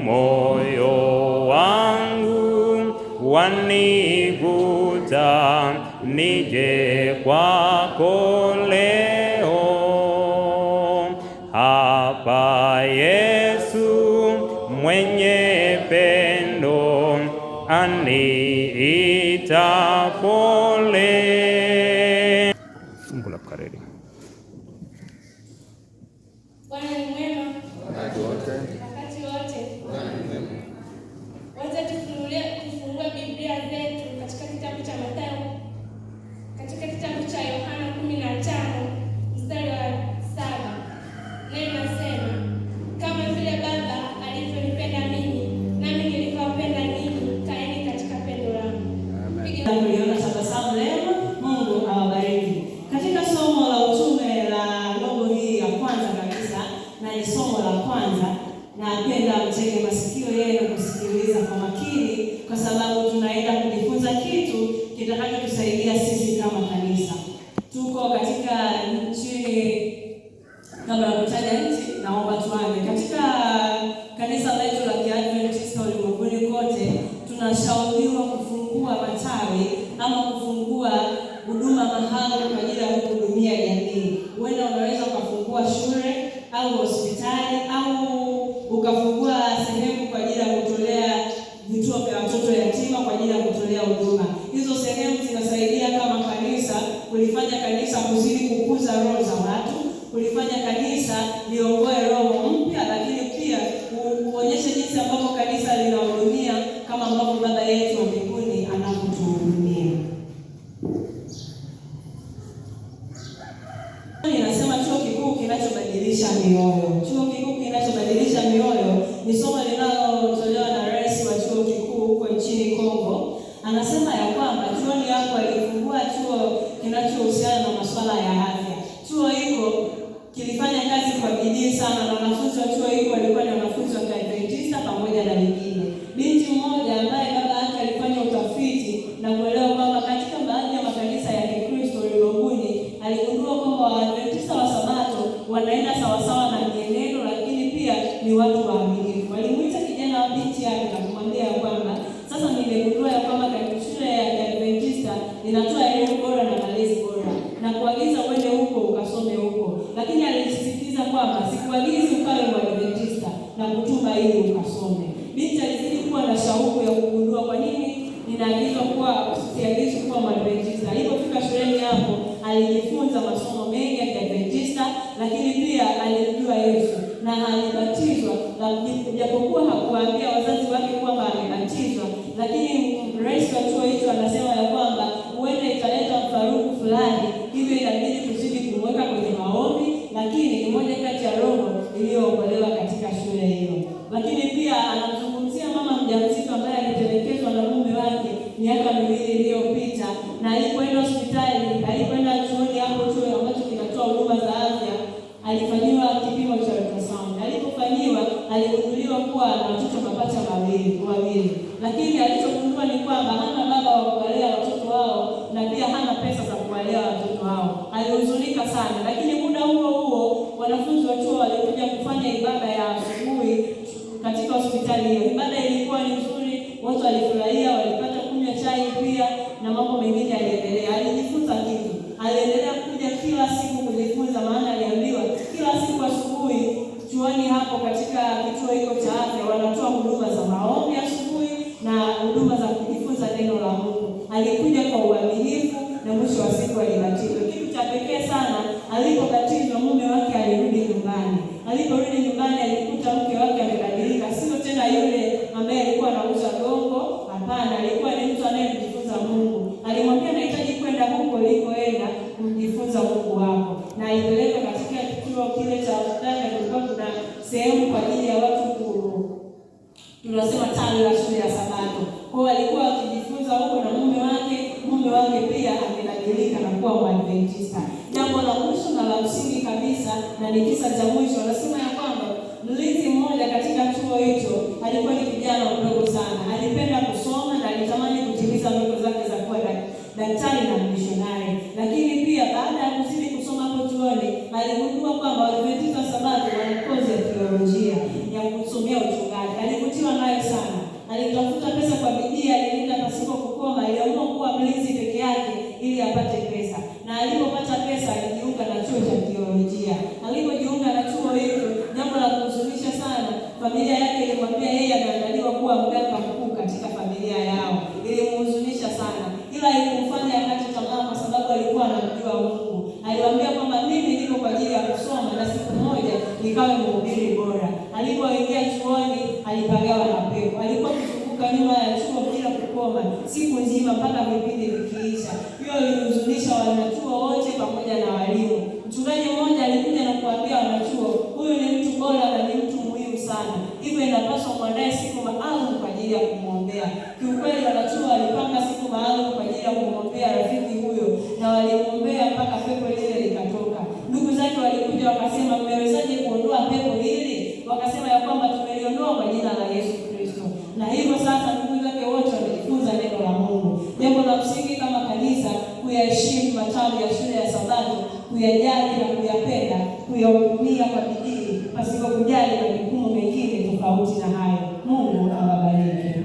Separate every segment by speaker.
Speaker 1: moyo wangu wanivuta nije kwako leo. Hapa Yesu mwenye pendo aniita pole. Fungu la kukariri.
Speaker 2: Bwana ni mwema wakati wote. Wacha tufungue Biblia zetu katika kitabu cha Mathayo, katika kitabu cha Yohana 15 mstari wa 7. Neno nasema, kama vile Baba alivyonipenda mimi, nami nilivyowapenda ninyi, kaeni katika pendo langu.
Speaker 3: Tuliona tabasamu leo. Mungu awabariki. Katika somo la utume la robo hii ya kwanza kabisa, na ni somo la kwanza, napenda mtege masikio yenu kusikiliza kwa makini, kwa sababu tunaenda kujifunza kitu kitakachotusaidia sisi kama kanisa. Tuko katika nchi, kabla ya kutaja nchi, naomba tuanze. Katika kanisa letu la Kiadventista ulimwenguni kote, tunashauriwa kufungua matawi ama kufungua huduma mahali kwa ajili ya kuhudumia jamii. Wewe unaweza ukafungua shule au hospitali au ukafungua sehemu kwa ajili ya kutolea vituo vya watoto yatima kwa ajili ya kutolea huduma. Hizo sehemu zinasaidia kama kanisa kulifanya kanisa kuzidi kukuza roho za watu, kulifanya kanisa liongoe roho mpya, lakini pia kuonyesha jinsi ambavyo kanisa linahudumia kama ambavyo Baba yetu wa mbinguni anavyotuhudumia. Ninasema chuo kikuu kinachobadilisha mioyo. Chuo kikuu kinachobadilisha mioyo ni somo linalotolewa na rais wa chuo kikuu huko nchini Kongo. Anasema ya kwamba chuoni hapo alifungua chuo kinachohusiana na masuala ya afya. Chuo hiko kilifanya kazi kwa bidii sana, na wanafunzi wa chuo hiko walikuwa ni wanafunzi wa Kiadventista pamoja na wengine. Binti mmoja ambaye baba yake alifanya utafiti na kuelewa kwamba katika baadhi ya makanisa ya Kikristo ulimwenguni, aligundua kwamba Waadventista wa Sabato wanaenda sawasawa na mienendo, lakini pia ni watu waaminifu. Walimuita kijana wa binti yake na kumwambia kwamba sasa nimegundua ya kwamba shule ya Kiadventista inatoa elimu bora na malezi bora, na kuagiza uende huko ukasome huko. Lakini alisisitiza kwamba sikuagizi ukawe Mwadventista na kutuma ili ukasome. Binti alizidi kuwa na shauku ya kugundua kwa nini ninaagizwa kuwa siagizwi kuwa Mwadventista. Alipofika shuleni hapo, alijifunza masomo mengi ya Kiadventista, lakini pia alimjua Yesu na alibatizwa. Japokuwa hakuambia wazazi wake kwamba amebatizwa, lakini rais wa chuo hicho anasema ya kwamba huenda italeta mfaruku fulani, hivyo inabidi kuzidi kumweka kwenye maombi, lakini ni moja kati ya roho iliyookolewa katika shule hiyo. Lakini pia anamzungumzia mama mjamzito ambaye alitelekezwa na mume wake miaka 2 iliyopita, na alipoenda hospitali, alipoenda chuoni hapo, chuo ambacho kinatoa huduma za afya, alifanyiwa kipimo cha ultrasound. Alipofanyiwa, aligunduliwa kuwa na watoto mapacha wawili. Lakini alichogundua ni kwamba hana baba wa kuwalea watoto wao, na pia hana pesa za kuwalea watoto wao. Alihuzunika sana, lakini muda huo wanafunzi wa chuo walikuja kufanya ibada ya asubuhi katika hospitali hiyo. Ibada ilikuwa ni nzuri, watu walifurahia, walipata kunywa chai pia, na mambo mengine yaliendelea. Alijifunza kitu. Aliendelea kuja kila siku kujifunza, maana aliambiwa kila siku asubuhi chuoni hapo katika kituo hiko cha afya wanatoa huduma za maombi asubuhi na huduma za kujifunza neno la Mungu. Alikuja kwa uaminifu na mwisho wa siku alibatizwa. Kitu cha pekee sana, alipobatizwa mume wake alirudi nyumbani. Aliporudi nyumbani, alikuta mke wake amebadilika, sio tena yule ambaye alikuwa anauza gongo. Hapana, alikuwa ni mtu anayejifunza Mungu. Alimwambia nahitaji kwenda huko ulikoenda kumjifunza Mungu wako, na alipeleka katika kituo kile cha hospitali. Kulikuwa kuna sehemu kwa ajili ya watu tunasema tawi la shule ya Sabato. Kwa hiyo alikuwa akijifunza huko na mume wake pia amebadilika na kuwa Mwadventista. Jambo la mwisho na la msingi kabisa, na ni kisa cha mwisho, anasema ya kwamba mlinzi mmoja katika chuo hicho alikuwa ni kijana mdogo sana. Alipenda kusoma na alitamani kutimiza ndoto zake za kuwa daktari na mishonari. Lakini pia baada ya kuzidi kusoma hapo chuoni, aligundua kwamba Waadventista Sabato wana kozi ya teolojia ya kusomea uchungaji. Alivutiwa nayo sana, alitafuta pesa kwa bidii, alilinda pasipo kukoma, aliamua kuwa mlinzi peke yake ili apate pesa. Na alipopata pesa alijiunga na chuo cha teolojia. Alipojiunga na chuo hicho, jambo la kuhuzunisha sana, familia yake ilimwambia yeye ameandaliwa kuwa mganga mkuu katika familia yao. Ilimhuzunisha sana, ila ilimfanya akate tamaa kwa sababu alikuwa anamjua Mungu. Aliwaambia kwamba mimi niko kwa ajili ya kusoma na siku moja nikawe mhubiri bora. Alipoingia chuoni alipagawa na pepo. Alikuwa kuzunguka nyuma ya chuo bila kukoma siku nzima mpaka vipindi vikiisha. Hiyo ilihuzunisha wanachuo wote pamoja na walimu. Mchungaji mmoja alikuja na kuambia wanachuo, huyu ni mtu bora na ni mtu muhimu sana, hivyo inapaswa kuandaa siku maalum kwa ajili ya kumwombea. Kiukweli wanachuo walipanga siku maalum kwa ajili ya kumwombea rafiki huyo, na walimwombea mpaka pepo lile likatoka. Ndugu zake walikuja wakasema, mmewezaje kuondoa pepo hili? Wakasema ya kwamba tumeliondoa kwa jina la Yesu Kristo. Na hivyo sasa ndugu zake wote wamejifunza neno la Mungu. Jambo la msingi kama kanisa kuyaheshimu matawi ya shule ya Sabato, kuyajali na kuyapenda, kuyahudumia kwa bidii pasipo kujali majukumu mengine tofauti na hayo. Mungu awabariki.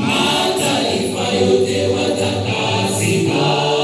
Speaker 4: Mataifa yote watakasika.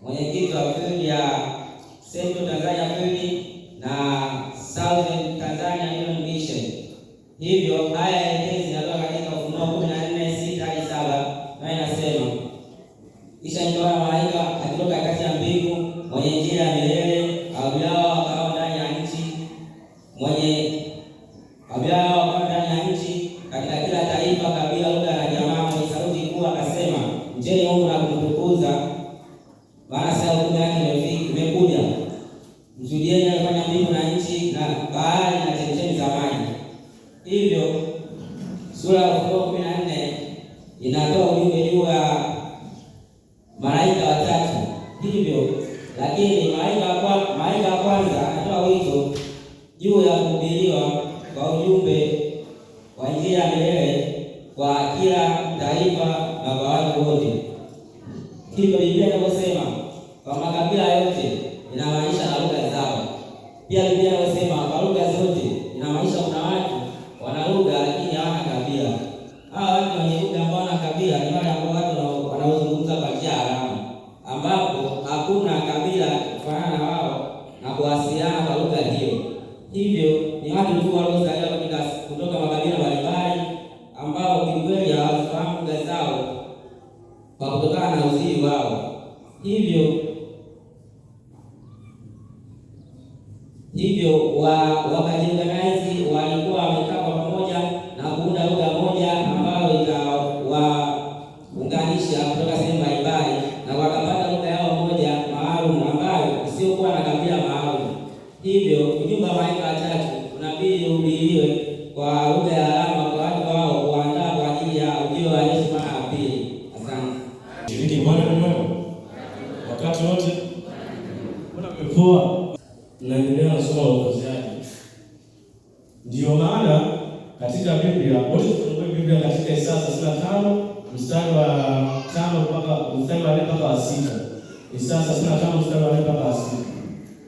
Speaker 4: mwenyekiti wa field ya Central Tanzania Field na Southern Tanzania Union Mission. Hivyo haya yenyewe zinatoka katika Ufunuo 14:6 hadi 7, na inasema kisha nikaona malaika akitoka kati ya mbingu mwenye njia ya milele, abiao wakao ndani ya nchi, abiao wakao ndani ya nchi katika kila taifa, kabila, lugha na jamaa, mwenye sauti kuu akasema, njeni Mungu na kumtukuza, maana saa hukumu yake imekuja. Mshuhudieni alifanya mbingu na nchi na bahari na chemchemi za maji. Hivyo sura ya Ufunuo 14 inatoa ujumbe juu ya malaika watatu. Hivyo lakini malaika wa kwanza anatoa wito juu ya kuhubiriwa kwa ujumbe wa Injili ya milele kwa kila taifa na kwa watu wote. Hivyo Biblia inasema kwa makabila yote, inamaanisha na lugha zao. Pia Biblia inasema kwa lugha zote, inamaanisha kuna watu wana lugha lakini hawana kabila. Hawa watu wenye lugha ambao wana kabila ni wale ambao watu wanaozungumza kwa njia ya alama, ambapo hakuna kabila kufanana na wao na kuwasiliana kwa lugha hiyo. Hivyo ni watu tu waliozaliwa kutoka makabila mbalimbali ambao kikweli hawafahamu lugha zao kwa kutokana na uzuri wao. Hivyo wakajiorganize, walikuwa wamekaa kwa pamoja na kuunda lugha moja ambayo ikawaunganisha kutoka sehemu mbalimbali, na wakapata lugha yao moja maalum ambayo isiyokuwa na kabila maalum. Hivyo ujumbe wa malaika watatu unabidi uhubiriwe kwa lugha ya alama kwa watu wao, kuandaa kwa ajili ya ujio wa Yesu mara ya pili. Asante.
Speaker 5: Shiriki Bwana ni mwema wakati wote. Mbona mmepoa? Naendelea na somo uokozaji. Ndiyo maana katika Biblia, wote tufungue Biblia katika Isaya 35 mstari wa 5 mpaka mstari wa 4 mpaka 6. Isaya 35 mstari wa 4 mpaka 6.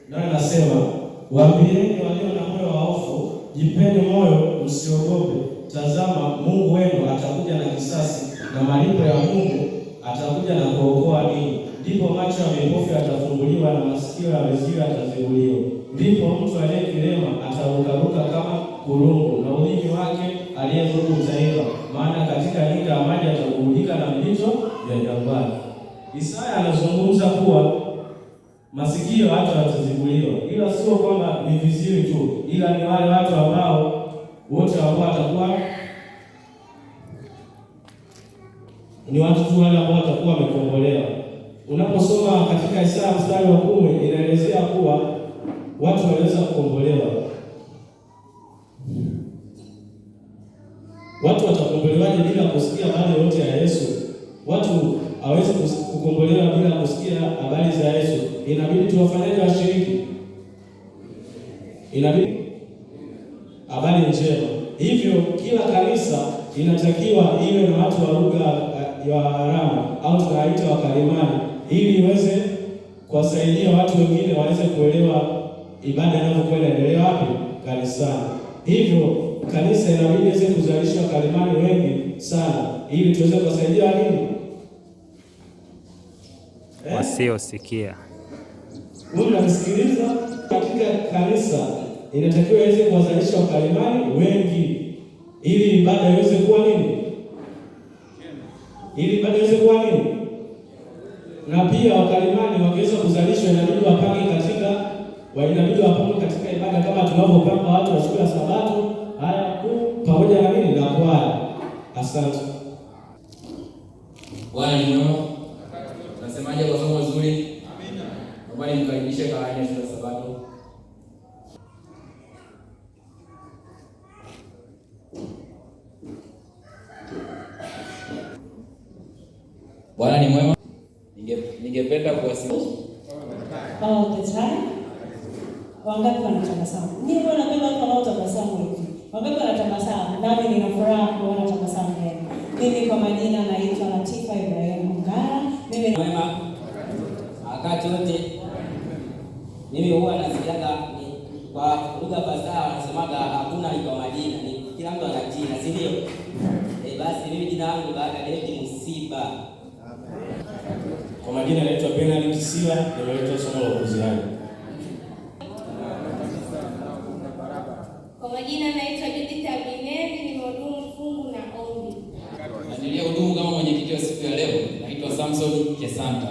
Speaker 5: Naye anasema, waambieni walio na moyo wa hofu, jipeni moyo, msiogope. Tazama, Mungu wenu atakuja na kisasi, na malipo ya Mungu atakuja na kuokoa ninyi. Ndipo macho ya vipofu yatafunguliwa na masikio ya viziwi yatafunguliwa. Ndipo mtu aliye kilema atarukaruka kama kulungu, na ulimi wake aliyevurugu utaiva, maana katika nyika ya maji ataburudika na vijito vya jangwani. Isaya anazungumza kuwa masikio hata yatafunguliwa, ila sio kwamba ni viziwi tu, ila ni wale watu ambao wote ambao watakuwa ni watu tu wale ambao watakuwa wamekombolewa. Unaposoma katika Isaya mstari wa 10 inaelezea kuwa watu wanaweza kukombolewa. Watu watakombolewaje bila kusikia habari yote ya Yesu? Watu hawezi kukombolewa bila kusikia habari za Yesu. Inabidi tuwafanyaje washiriki? Inabidi habari njema. Hivyo kila kanisa inatakiwa iwe na watu wa lugha ya alama au tunaita wakalimani, ili iweze kuwasaidia watu wengine waweze kuelewa ibada inayokuwa inaendelea wapi? Kanisani. Hivyo kanisa inabidi iweze kuzalisha wakalimani wengi sana, ili tuweze kuwasaidia nini?
Speaker 1: Wasiosikia.
Speaker 5: Unasikiliza, katika kanisa inatakiwa iweze kuwazalisha wakalimani wengi, ili ibada iweze kuwa nini? Ili ibada iweze kuwa nini? Na pia wakalimani wakiweza kuzalishwa, inabidi wapange katika ibada kama tunavyopanga watu wa shule ya Sabato, haya kuu pamoja na nini na kwaya. Asante.
Speaker 6: Bwana ni mwema. Tunasemaje kwa somo zuri? Amina. Naomba nimkaribishe kawaida shule ya Sabato. Bwana ni mwema. Ningependa kuwasilisha.
Speaker 3: All the time. Wangapi wanatabasamu? Mimi napenda watu wanaotabasamu hivi. Wangapi wanatabasamu? Nami nina furaha kuona tabasamu yenu. Mimi kwa majina naitwa Latifa Ibrahim Mungara. Mimi
Speaker 4: mwema. Wakati wote mimi huwa nasikiaga kwa lugha fasaha wanasemaga hakuna ni kwa majina, ni kila mtu ana jina, si ndio? Basi mimi jina langu baada ya David Msiba.
Speaker 5: Kwa majina naitwa Benard Kisila, nimeleta somo la ukuziaji.
Speaker 2: Kwa majina naitwa Judith Abineri, ni mhudumu fungu na ombi.
Speaker 6: Niliyehudumu kama mwenyekiti wa siku ya leo naitwa Samson Kesanta.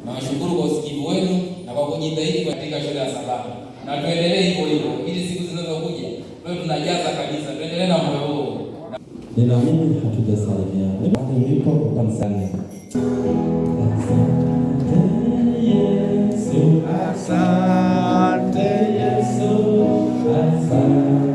Speaker 6: Nawashukuru kwa usikivu wenu na kwa kujitahidi katika shule ya Sabato. Na tuendelee hivyo hivyo ili siku zinazokuja leo tunajaza kabisa. Tuendelee na moyo huo.
Speaker 7: Nina mimi hatujasalimia. Hapo ulipo utamsalimia. Asante Yesu, asante.